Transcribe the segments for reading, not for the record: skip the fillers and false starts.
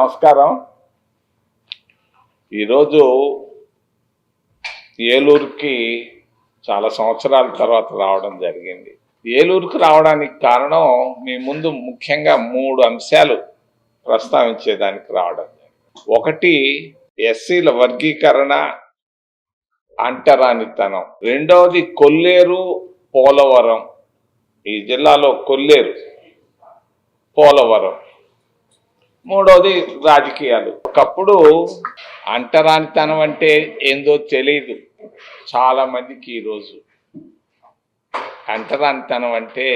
నమస్కారం. ఈరోజు ఏలూరుకి చాలా సంవత్సరాల తర్వాత రావడం జరిగింది. ఏలూరుకి రావడానికి కారణం మీ ముందు ముఖ్యంగా 3 అంశాలు ప్రస్తావించేదానికి రావడం. ఒకటి, ఎస్సీల వర్గీకరణ, అంటరానితనం. రెండవది కొల్లేరు, పోలవరం. ఈ జిల్లాలో కొల్లేరు, పోలవరం. మూడవది రాజకీయాలు. ఒకప్పుడు అంటరానితనం అంటే ఏందో తెలియదు చాలా మందికి. ఈరోజు అంటరానితనం అంటే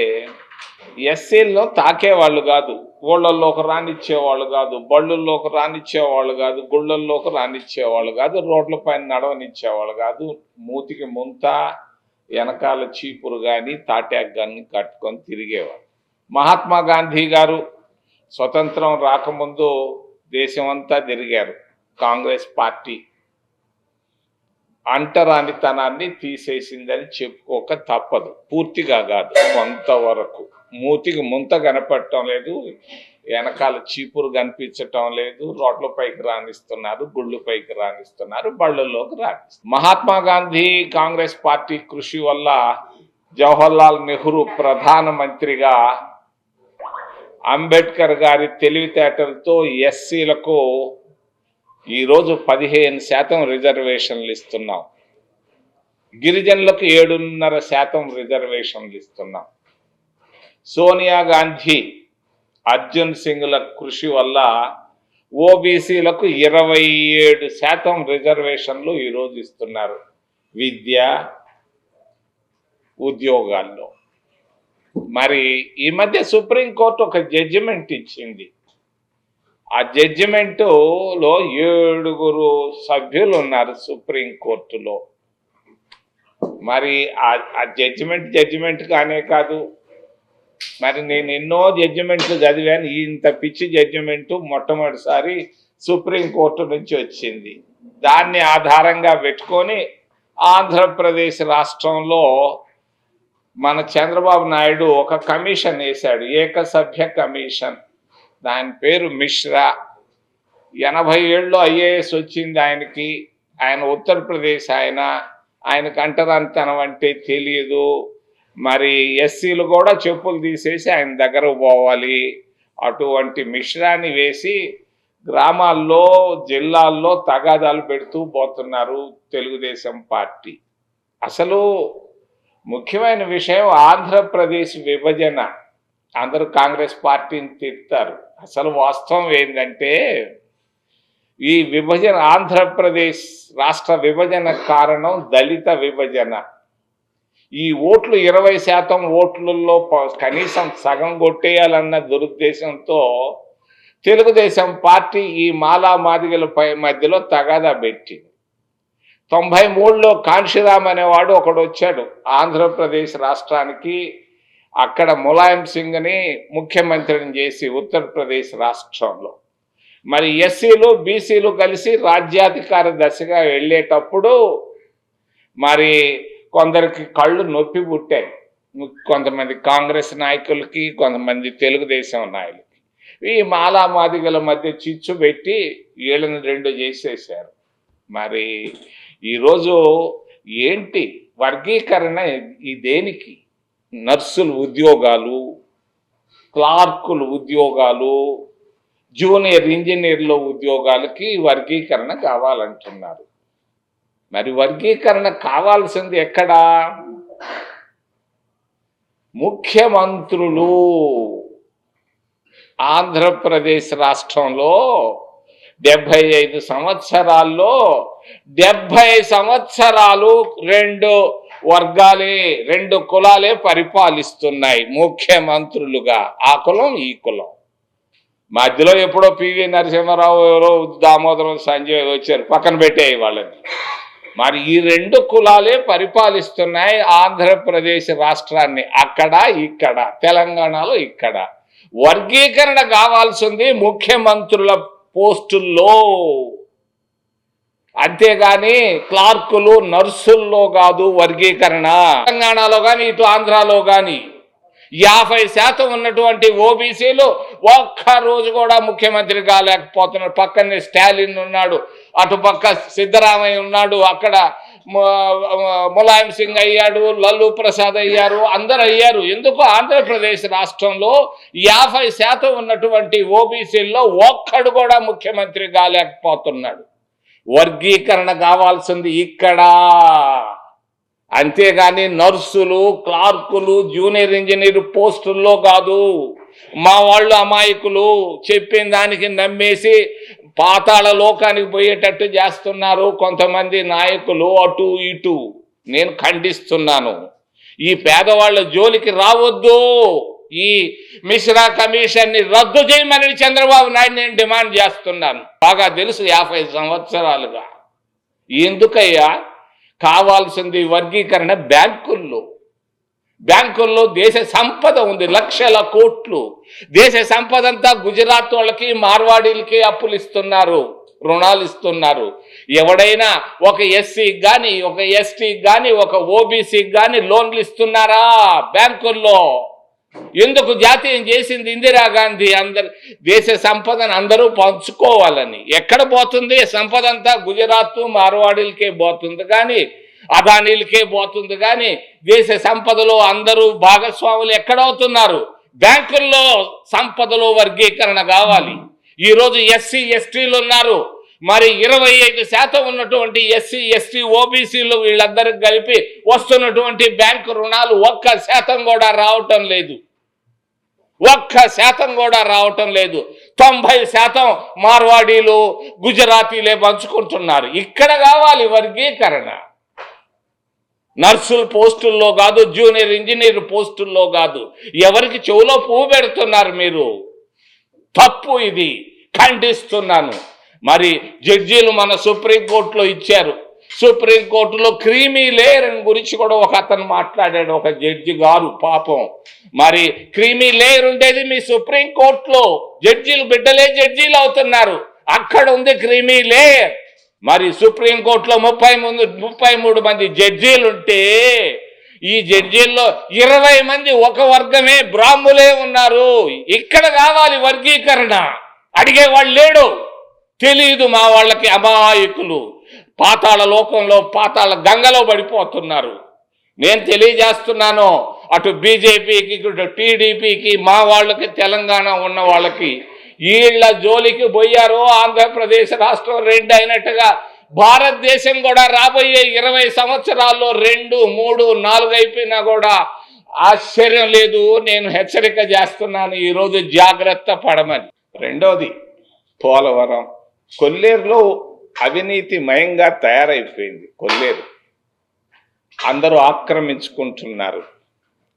ఎస్సీల్లో తాకేవాళ్ళు కాదు, ఊళ్ళల్లోకి రానిచ్చేవాళ్ళు కాదు, బళ్ళల్లోకి రానిచ్చేవాళ్ళు కాదు, గుళ్ళల్లోకి రానిచ్చేవాళ్ళు కాదు, రోడ్ల పైన నడవనిచ్చేవాళ్ళు కాదు. మూతికి ముంత, వెనకాల చీపురు కానీ తాటాకు కానీ కట్టుకొని తిరిగేవాళ్ళు. మహాత్మా గాంధీ గారు స్వతంత్రం రాకముందు దేశమంతా తిరిగారు. కాంగ్రెస్ పార్టీ అంటరానితనాన్ని తీసేసిందని చెప్పుకోక తప్పదు. పూర్తిగా కాదు, కొంతవరకు. మూతికి ముంత కనపడటం లేదు, వెనకాల చీపురు కనిపించటం లేదు, రోడ్ల పైకి రాణిస్తున్నారు, గుళ్ళు పైకి రాణిస్తున్నారు, బళ్ళల్లోకి రాణిస్తున్నారు. మహాత్మా గాంధీ కాంగ్రెస్ పార్టీ కృషి వల్ల జవహర్లాల్ నెహ్రూ ప్రధానమంత్రిగా అంబేద్కర్ గారి తెలివితేటలతో ఎస్సీలకు ఈరోజు 15% రిజర్వేషన్లు ఇస్తున్నాం. గిరిజనులకు 7.5% రిజర్వేషన్లు ఇస్తున్నాం. సోనియా గాంధీ, అర్జున్ సింగ్ల కృషి వల్ల ఓబీసీలకు 27% రిజర్వేషన్లు ఈరోజు ఇస్తున్నారు విద్య, ఉద్యోగాల్లో. మరి ఈ మధ్య సుప్రీంకోర్టు ఒక జడ్జిమెంట్ ఇచ్చింది. ఆ జడ్జిమెంటులో 7 సభ్యులు ఉన్నారు సుప్రీంకోర్టులో. మరి ఆ జడ్జిమెంట్ కానే కాదు. మరి నేను ఎన్నో జడ్జిమెంట్లు చదివాను. ఇంత పిచ్చి జడ్జిమెంటు మొట్టమొదటిసారి సుప్రీంకోర్టు నుంచి వచ్చింది. దాన్ని ఆధారంగా పెట్టుకొని ఆంధ్రప్రదేశ్ రాష్ట్రంలో మన చంద్రబాబు నాయుడు ఒక కమిషన్ వేశాడు, ఏకసభ్య కమిషన్. దాని పేరు మిశ్రా. 80 ఏళ్ళు ఐఏఎస్ వచ్చింది ఆయనకి. ఆయన ఉత్తరప్రదేశ్ ఆయనకు అంటరానితనం అంటే తెలియదు. మరి ఎస్సీలు కూడా చెప్పులు తీసేసి ఆయన దగ్గర పోవాలి. అటువంటి మిశ్రాని వేసి గ్రామాల్లో, జిల్లాల్లో తగాదాలు పెడుతూ పోతున్నారు తెలుగుదేశం పార్టీ. అసలు ముఖ్యమైన విషయం ఆంధ్రప్రదేశ్ విభజన. అందరూ కాంగ్రెస్ పార్టీని తిడతారు. అసలు వాస్తవం ఏంటంటే ఈ విభజన, ఆంధ్రప్రదేశ్ రాష్ట్ర విభజన కారణం దళిత విభజన. ఈ ఓట్లు 20% ఓట్లలో కనీసం సగం కొట్టేయాలన్న దురుద్దేశంతో తెలుగుదేశం పార్టీ ఈ మాలా మాదిగల మధ్యలో తగాదా పెట్టింది. 93లో కాంశీరామ్ అనేవాడు ఒకడు వచ్చాడు ఆంధ్రప్రదేశ్ రాష్ట్రానికి. అక్కడ ములాయం సింగ్ని ముఖ్యమంత్రిని చేసి ఉత్తరప్రదేశ్ రాష్ట్రంలో. మరి ఎస్సీలు, బీసీలు కలిసి రాజ్యాధికార దశగా వెళ్ళేటప్పుడు మరి కొందరికి కళ్ళు నొప్పి పుట్టాయి. కొంతమంది కాంగ్రెస్ నాయకులకి, కొంతమంది తెలుగుదేశం నాయకులకి. ఈ మాలా మాదిగల మధ్య చిచ్చు పెట్టి వీళ్ళని 2 చేసేసారు. మరి ఈరోజు ఏంటి వర్గీకరణ? ఈ దేనికి? నర్సులు ఉద్యోగాలు, క్లార్కులు ఉద్యోగాలు, జూనియర్ ఇంజనీర్ల ఉద్యోగాలకి వర్గీకరణ కావాలంటున్నారు. మరి వర్గీకరణ కావాల్సింది ఎక్కడా? ముఖ్యమంత్రులు. ఆంధ్రప్రదేశ్ రాష్ట్రంలో 75 సంవత్సరాల్లో 70 సంవత్సరాలు 2 వర్గాలే, 2 కులాలే పరిపాలిస్తున్నాయి ముఖ్యమంత్రులుగా. ఆ కులం, ఈ కులం. మధ్యలో ఎప్పుడో పివి నరసింహారావు, ఎవరో దామోదరం సంజయ్ వచ్చారు, పక్కన పెట్టేయి వాళ్ళని. మరి ఈ 2 కులాలే పరిపాలిస్తున్నాయి ఆంధ్రప్రదేశ్ రాష్ట్రాన్ని. అక్కడ, ఇక్కడ, తెలంగాణలో ఇక్కడ. వర్గీకరణ కావాల్సింది ముఖ్యమంత్రుల పోస్టుల్లో, అంతేగాని క్లార్కులు, నర్సుల్లో కాదు వర్గీకరణ. తెలంగాణలో కానీ, ఇటు ఆంధ్రాలో కానీ 50% ఉన్నటువంటి ఓబీసీలు ఒక్కరోజు కూడా ముఖ్యమంత్రి కాలేకపోతున్నారు. పక్కనే స్టాలిన్ ఉన్నాడు, అటుపక్క సిద్ధరామయ్య ఉన్నాడు, అక్కడ ములాయం సింగ్ అయ్యాడు, లల్లు ప్రసాద్ అయ్యారు, అందరు అయ్యారు. ఎందుకు? ఆంధ్రప్రదేశ్ రాష్ట్రంలో 50% ఉన్నటువంటి ఓబీసీల్లో ఒక్కడు కూడా ముఖ్యమంత్రి కాలేకపోతున్నాడు. వర్గీకరణ కావాల్సింది ఇక్కడ, అంతేగాని నర్సులు, క్లార్కులు, జూనియర్ ఇంజనీర్ పోస్టుల్లో కాదు. మా వాళ్ళు అమాయకులు, చెప్పిన దానికి నమ్మేసి పాతాళ లోకానికి పోయేటట్టు చేస్తున్నారు కొంతమంది నాయకులు అటు ఇటు. నేను ఖండిస్తున్నాను. ఈ పేదవాళ్ళ జోలికి రావద్దు. ఈ మిశ్రా కమిషన్ని రద్దు చేయమని చంద్రబాబు నాయుడు నేను డిమాండ్ చేస్తున్నాను. బాగా తెలుసు 50 సంవత్సరాలుగా. ఎందుకయ్యా కావాల్సింది వర్గీకరణ? బ్యాంకుల్లో దేశ సంపద ఉంది, లక్షల కోట్లు. దేశ సంపద అంతా గుజరాత్ వాళ్ళకి, మార్వాడీలకి అప్పులు ఇస్తున్నారు, రుణాలు ఇస్తున్నారు. ఎవడైనా ఒక ఎస్సీకి కానీ, ఒక ఎస్టీకి కానీ, ఒక ఓబీసీకి కానీ లోన్లు ఇస్తున్నారా బ్యాంకుల్లో? ఎందుకు? జాతీయం చేసింది ఇందిరాగాంధీ. అందరు దేశ సంపదను అందరూ పంచుకోవాలని. ఎక్కడ పోతుంది సంపద అంతా? గుజరాత్ మార్వాడీలకే పోతుంది కానీ, అదానీలకే పోతుంది కానీ, దేశ సంపదలో అందరూ భాగస్వాములు ఎక్కడవుతున్నారు? బ్యాంకుల్లో సంపదలో వర్గీకరణ కావాలి. ఈరోజు ఎస్సీ ఎస్టీలు ఉన్నారు, మరి 25% ఉన్నటువంటి ఎస్సీ ఎస్టీ ఓబీసీలు వీళ్ళందరికి కలిపి వస్తున్నటువంటి బ్యాంకు రుణాలు 1% కూడా రావటం లేదు. 1% కూడా రావటం లేదు. 90% మార్వాడీలు, గుజరాతీలే పంచుకుంటున్నారు. ఇక్కడ కావాలి వర్గీకరణ. నర్సుల పోస్టుల్లో కాదు, జూనియర్ ఇంజనీర్ పోస్టుల్లో కాదు. ఎవరికి చెవులో పువ్వు పెడుతున్నారు మీరు? తప్పు ఇది, ఖండిస్తున్నాను. మరి జడ్జీలు మన సుప్రీంకోర్టులో ఇచ్చారు. సుప్రీంకోర్టులో క్రీమీ లేయర్ గురించి కూడా ఒక అతను మాట్లాడాడు, ఒక జడ్జి గారు. పాపం, మరి క్రీమీ లేయర్ ఉండేది మీ సుప్రీంకోర్టులో. జడ్జీలు బిడ్డలే జడ్జీలు అవుతున్నారు. అక్కడ ఉంది క్రీమీ లేయర్. మరి సుప్రీంకోర్టులో 33 మంది జడ్జీలు ఉంటే, ఈ జడ్జీల్లో 20 మంది ఒక వర్గమే, బ్రాహ్మలే ఉన్నారు. ఇక్కడ కావాలి వర్గీకరణ. అడిగేవాళ్ళు లేడు, తెలియదు మా వాళ్ళకి. అమాయకులు పాతాళ లోకంలో, పాతాళ గంగలో పడిపోతున్నారు. నేను తెలియజేస్తున్నాను, అటు బీజేపీకి, ఇటు టీడీపీకి, మా వాళ్ళకి, తెలంగాణ ఉన్న వాళ్ళకి, వీళ్ళ జోలికి పోయారు. ఆంధ్రప్రదేశ్ రాష్ట్రం 2 అయినట్టుగా భారతదేశం కూడా రాబోయే 20 సంవత్సరాల్లో 2, 3, 4 అయిపోయినా కూడా ఆశ్చర్యం లేదు. నేను హెచ్చరిక చేస్తున్నాను ఈరోజు, జాగ్రత్త పడమని. రెండోది, పోలవరం. కొల్లేరులో అవినీతిమయంగా తయారైపోయింది. కొల్లేరు అందరూ ఆక్రమించుకుంటున్నారు.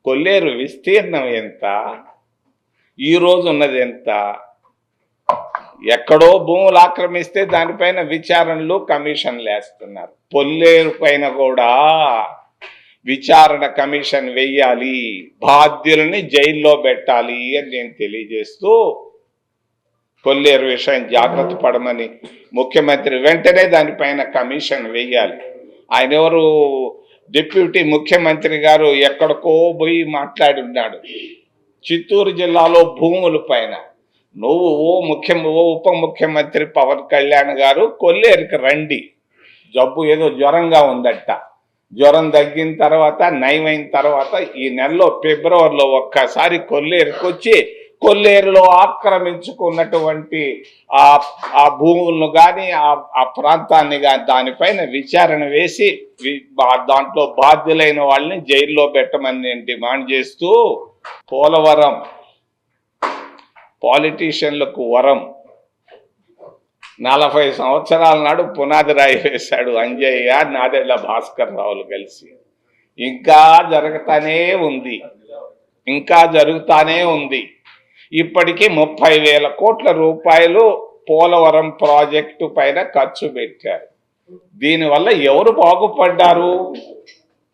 కొల్లేరు విస్తీర్ణం ఎంత? ఈరోజు ఉన్నది ఎంత? ఎక్కడో భూములు ఆక్రమిస్తే దానిపైన విచారణలు, కమిషన్లు వేస్తున్నారు. కొల్లేరు పైన కూడా విచారణ కమిషన్ వెయ్యాలి, బాధ్యులని జైల్లో పెట్టాలి అని నేను తెలియజేస్తూ, కొల్లేరు విషయం జాగ్రత్త పడమని ముఖ్యమంత్రి వెంటనే దానిపైన కమిషన్ వెయ్యాలి. ఆయన ఎవరు? డిప్యూటీ ముఖ్యమంత్రి గారు ఎక్కడికో పోయి మాట్లాడి ఉన్నాడు చిత్తూరు జిల్లాలో భూముల పైన. నువ్వు ఓ ఉప ముఖ్యమంత్రి పవన్ కళ్యాణ్ గారు కొల్లేరుకి రండి. జబ్బు ఏదో జ్వరంగా ఉందట. జ్వరం తగ్గిన తర్వాత, నయమైన తర్వాత ఈ నెలలో ఫిబ్రవరిలో ఒక్కసారి కొల్లేరుకి వచ్చి, కొల్లేరులో ఆక్రమించుకున్నటువంటి ఆ భూములను కానీ, ఆ ప్రాంతాన్ని కానీ దానిపైన విచారణ వేసి దాంట్లో బాధ్యులైన వాళ్ళని జైల్లో పెట్టమని నేను డిమాండ్ చేస్తూ, పోలవరం పాలిటీషియన్లకు వరం. 40 సంవత్సరాల నాడు పునాది రాయి వేశాడు అంజయ్య, నాదెళ్ల భాస్కర్ రావులు కలిసి. ఇంకా జరుగుతానే ఉంది. ఇప్పటికీ 30,000 కోట్ల రూపాయలు పోలవరం ప్రాజెక్టు పైన ఖర్చు పెట్టారు. దీనివల్ల ఎవరు బాగుపడ్డారు?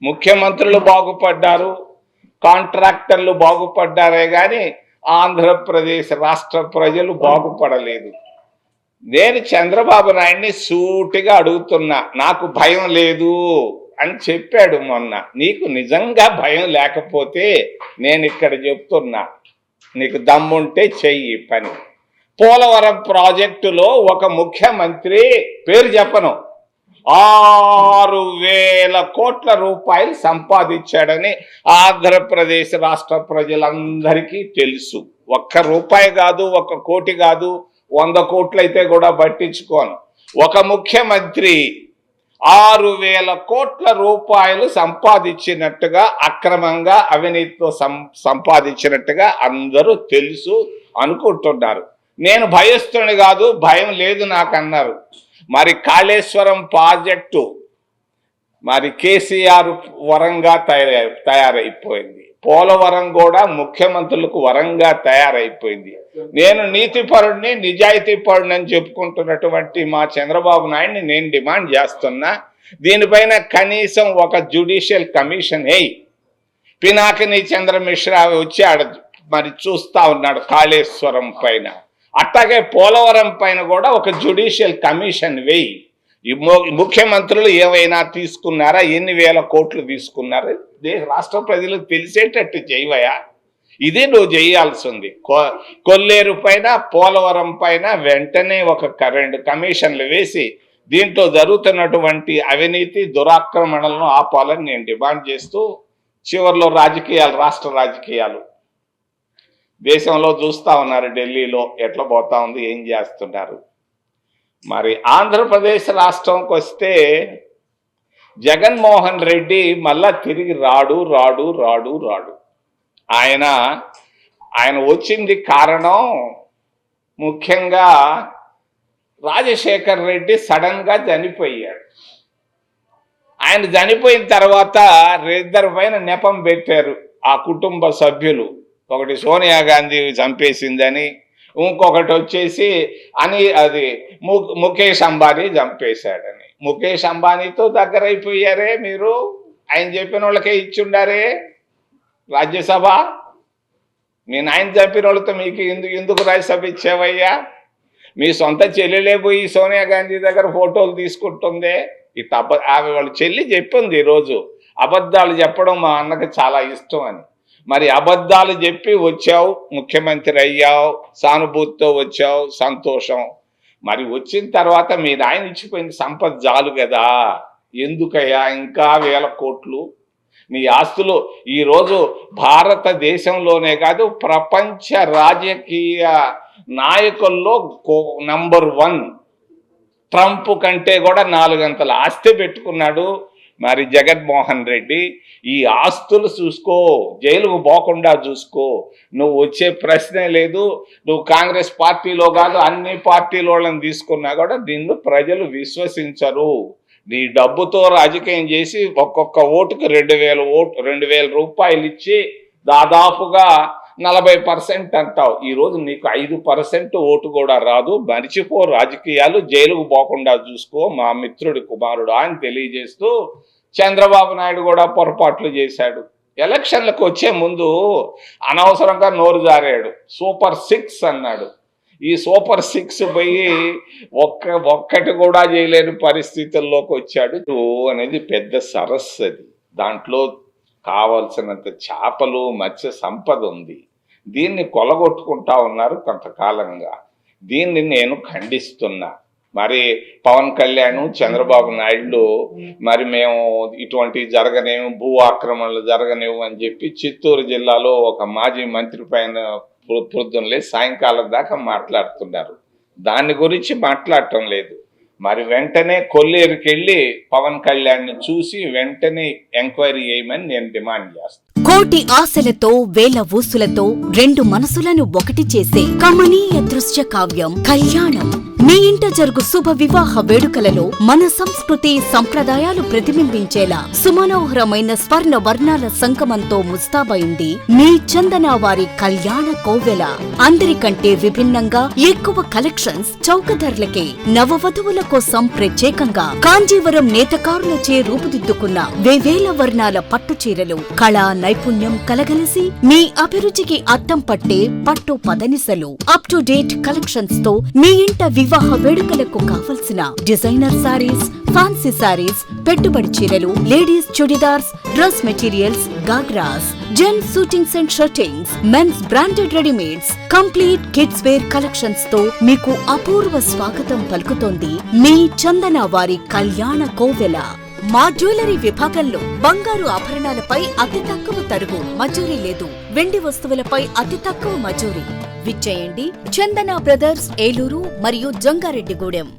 ముఖ్యమంత్రులు బాగుపడ్డారు, కాంట్రాక్టర్లు బాగుపడ్డారే కానీ ఆంధ్రప్రదేశ్ రాష్ట్ర ప్రజలు బాగుపడలేదు. నేను చంద్రబాబు నాయుడిని సూటిగా అడుగుతున్నా, నాకు భయం లేదు. అని చెప్పాడు మొన్న. నీకు నిజంగా భయం లేకపోతే నేను ఇక్కడ చెప్తున్నా, నీకు దమ్ముంటే చెయ్యి పని. పోలవరం ప్రాజెక్టులో ఒక ముఖ్యమంత్రి, పేరు చెప్పను, 6,000 కోట్ల రూపాయలు సంపాదించాడని ఆంధ్రప్రదేశ్ రాష్ట్ర ప్రజలందరికీ తెలుసు. 1 రూపాయి కాదు, 1 కోటి కాదు, 100 కోట్లు అయితే కూడా పట్టించుకోను. ఒక ముఖ్యమంత్రి 6,000 కోట్ల రూపాయలు సంపాదించినట్టుగా, అక్రమంగా అవినీతితో సంపాదించినట్టుగా అందరూ తెలుసు అనుకుంటున్నారు. నేను భయస్తుని కాదు, భయం లేదు నాకు అన్నారు. మరి కాళేశ్వరం ప్రాజెక్టు మరి కేసీఆర్ వరంగా తయారైపోయింది. పోలవరం కూడా ముఖ్యమంత్రులకు వరంగా తయారైపోయింది. నేను నీతిపరుడిని, నిజాయితీపరుడిని అని చెప్పుకుంటున్నటువంటి మా చంద్రబాబు నాయుడిని నేను డిమాండ్ చేస్తున్నా, దీనిపైన కనీసం ఒక జ్యుడిషియల్ కమిషన్ పినాకిని చంద్ర మిశ్రా వచ్చి మరి చూస్తా ఉన్నాడు కాళేశ్వరం పైన. అట్లాగే పోలవరం పైన కూడా ఒక జ్యుడిషియల్ కమిషన్ వేయి. ఈ ముఖ్యమంత్రులు ఏమైనా తీసుకున్నారా, ఎన్ని వేల కోట్లు తీసుకున్నారా, రాష్ట్ర ప్రజలకు తెలిసేటట్టు చేయవయా. ఇది నువ్వు చేయాల్సి ఉంది. కొల్లేరు పైన, పోలవరం పైన వెంటనే ఒక 2 కమిషన్లు వేసి దీంట్లో జరుగుతున్నటువంటి అవినీతి దురాక్రమణలను ఆపాలని నేను డిమాండ్ చేస్తూ, చివరిలో రాజకీయాలు, రాష్ట్ర రాజకీయాలు దేశంలో చూస్తూ ఉన్నారు. ఢిల్లీలో ఎట్లా పోతా ఉంది, ఏం చేస్తున్నారు. మరి ఆంధ్రప్రదేశ్ రాష్ట్రంకి వస్తే జగన్మోహన్ రెడ్డి మళ్ళా తిరిగి రాడు. ఆయన వచ్చింది కారణం ముఖ్యంగా రాజశేఖర్ రెడ్డి సడన్గా చనిపోయాడు. ఆయన చనిపోయిన తర్వాత 2 పైన నెపం పెట్టారు ఆ కుటుంబ సభ్యులు. ఒకటి సోనియా గాంధీ చంపేసిందని, ఇంకొకటి వచ్చేసి అది ముఖేష్ అంబానీ చంపేశాడని. ముఖేష్ అంబానీతో దగ్గర అయిపోయారే మీరు. ఆయన చెప్పిన వాళ్ళకే ఇచ్చుండారే రాజ్యసభ. మీ నాయన చంపిన వాళ్ళతో మీకు ఎందుకు రాజ్యసభ ఇచ్చావయ్యా? మీ సొంత చెల్లెలే పోయి సోనియా గాంధీ దగ్గర ఫోటోలు తీసుకుంటుందే. ఇట్లా వాళ్ళ చెల్లి చెప్పింది ఈరోజు, అబద్ధాలు చెప్పడం మా అన్నకు చాలా ఇష్టం అని. మరి అబద్ధాలు చెప్పి వచ్చావు, ముఖ్యమంత్రి అయ్యావు, సానుభూతితో వచ్చావు, సంతోషం. మరి వచ్చిన తర్వాత మీరు ఆయన ఇచ్చిపోయింది సంపద చాలు కదా, ఎందుకయ్యా ఇంకా 1000 కోట్లు? నీ ఆస్తులు ఈరోజు భారతదేశంలోనే కాదు, ప్రపంచ రాజకీయ నాయకుల్లో నంబర్ 1. ట్రంప్ కంటే కూడా 4 అంతల ఆస్తి పెట్టుకున్నాడు మరి జగన్మోహన్ రెడ్డి. ఈ ఆస్తులు చూసుకో, జైలుకు పోకుండా చూసుకో. నువ్వు వచ్చే ప్రశ్నే లేదు. నువ్వు కాంగ్రెస్ పార్టీలో కాదు, అన్ని పార్టీల వాళ్ళని తీసుకున్నా కూడా నిన్ను ప్రజలు విశ్వసించరు. నీ డబ్బుతో రాజకీయం చేసి ఒక్కొక్క ఓటుకు 2,000 రూపాయలు ఇచ్చి దాదాపుగా 40% అంటావు. ఈరోజు నీకు 5% ఓటు కూడా రాదు. మరిచిపో రాజకీయాలు, జైలుకు పోకుండా చూసుకో మా మిత్రుడి కుమారుడు అని తెలియజేస్తూ, చంద్రబాబు నాయుడు కూడా పొరపాట్లు చేశాడు. ఎలక్షన్లకు వచ్చే ముందు అనవసరంగా నోరు జారాడు. సూపర్ 6 అన్నాడు. ఈ సూపర్ 6 పోయి ఒక్కటి కూడా చేయలేని పరిస్థితుల్లోకి వచ్చాడు. అనేది పెద్ద సరస్సు. అది దాంట్లో కావలసినంత చేపలు, మత్స్య సంపద ఉంది. దీన్ని కొలగొట్టుకుంటా ఉన్నారు కొంతకాలంగా. దీన్ని నేను ఖండిస్తున్నా. మరి పవన్ కళ్యాణ్, చంద్రబాబు నాయుడు మరి మేము ఇటువంటివి జరగనేము, భూ ఆక్రమణలు జరగనేవు అని చెప్పి చిత్తూరు జిల్లాలో ఒక మాజీ మంత్రి పైన పొద్దున్నలే సాయంకాలం దాకా మాట్లాడుతున్నారు. దాని గురించి మాట్లాడటం లేదు. మరి వెంటనే కొల్లేరుకి వెళ్ళి పవన్ కళ్యాణ్ చూసి వెంటనే ఎంక్వైరీ చేయమని నేను డిమాండ్ చేస్తాను. కోటి ఆశలతో, వేల ఊసులతో 2 మనసులను ఒకటి చేసే కమనీయ దృశ్య కావ్యం కళ్యాణం. మీ ఇంట జరుగు శుభ వివాహ వేడుకలలో మన సంస్కృతి సంప్రదాయాలు ప్రతిబింబించేలా సుమనోహరమైన స్వర్ణ వర్ణాల సంగమంతో ముస్తాబైంది మీ చందన వారి కళ్యాణ కోవెల. అందరికంటే విభిన్నంగా ఎక్కువ కలెక్షన్స్ చౌక ధరలకే నవవధువుల కోసం ప్రత్యేకంగా కాంజీవరం నేతకారులచే రూపుదిద్దుకున్న వేవేల వర్ణాల పట్టు చీరలు, కళా నైపుణ్యం కలగలిసి మీ అభిరుచికి అద్దం పట్టే పట్టు పదనిసలు, అప్ టు డేట్ కలెక్షన్స్ తో మీ ఇంట వివాహ వేడుకలకు కావలసిన డిజైనర్ సారీస్, ఫ్యాన్సీ సారీస్, పెట్టుబడి చీరలు, ladies chudidars, dress materials, ghagras, gents suitings and shirtings, mens branded readymades, complete kids wear collections తో మీకు అపూర్వ స్వాగతం పలుకుతోంది మీ చందన వారి కళ్యాణ కోవెల. మా జ్యువెలరీ విభాగంలో బంగారు ఆభరణాలపై అతి తక్కువ తరుగు, మజూరీ లేదు. వెండి వస్తువులపై అతి తక్కువ మజూరీ. విచ్చేయండి చందన బ్రదర్స్, ఏలూరు మరియు జంగారెడ్డిగూడెం.